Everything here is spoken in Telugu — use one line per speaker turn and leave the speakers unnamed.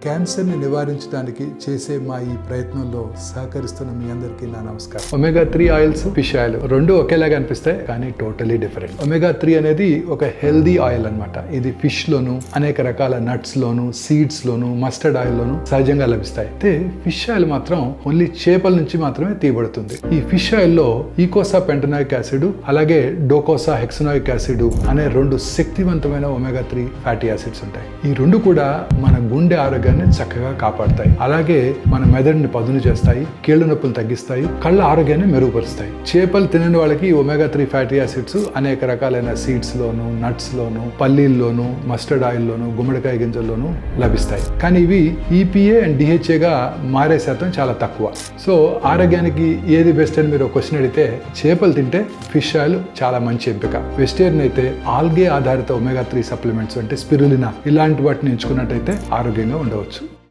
క్యాన్సర్ని నివారించడానికి చేసే మా ఈ ప్రయత్నంలో సహకరిస్తున్న మీ అందరికీ నా నమస్కారం. ఒమేగా-3 ఆయిల్స్, ఫిష్ ఆయిల్ రెండు ఒకేలాగా అనిపిస్తాయి, కానీ టోటలీ డిఫరెంట్. ఒమేగా-3 అనేది ఒక హెల్దీ ఆయిల్ అన్నమాట. ఇది ఫిష్ లోను, అనేక రకాల నట్స్ లోను, సీడ్స్ లోను, మస్టర్డ్ ఆయిల్ లోను సహజంగా లభిస్తాయి. అయితే ఫిష్ ఆయిల్ మాత్రం ఓన్లీ చేపల నుంచి మాత్రమే తీయబడుతుంది. ఈ ఫిష్ ఆయిల్ లో ఈకోసా పెంటనాయిక్ యాసిడ్ అలాగే డోకోసా హెక్సనాయిక్ యాసిడ్ అనే రెండు శక్తివంతమైన ఒమేగా-3 ఫ్యాటీ యాసిడ్స్ ఉంటాయి. ఈ రెండు కూడా మన గుండె ఆరోగ్యాన్ని చక్కగా కాపాడతాయి. అలాగే మన మెదడుని పదును చేస్తాయి, కీళ్ల నొప్పులు తగ్గిస్తాయి, కళ్ళ ఆరోగ్యాన్ని మెరుగుపరుస్తాయి. చేపలు తినని వాళ్ళకి ఒమేగా-3 ఫ్యాటీ యాసిడ్స్ అనేక రకాలైన సీడ్స్ లోను, నట్స్ లోను, పల్లీల్లోను, మస్టర్డ్ ఆయిల్ లోను, గుమ్మడికాయ గింజల్లోను లభిస్తాయి. కానీ ఇవి ఈపీఏ అండ్ డిహెచ్ఏగా మారే శాతం చాలా తక్కువ. సో ఆరోగ్యానికి ఏది బెస్ట్ అని మీరు క్వశ్చన్ అడిగితే, చేపలు తింటే ఫిష్ ఆయిల్ చాలా మంచి ఎంపిక. వెజిటేరియన్ అయితే ఆల్గే ఆధారిత ఒమేగా-3 సప్లిమెంట్స్ అంటే స్పిరులినా ఇలాంటి వాటిని ఎంచుకున్నట్టయితే ఆరోగ్యంగా ఉండవచ్చు.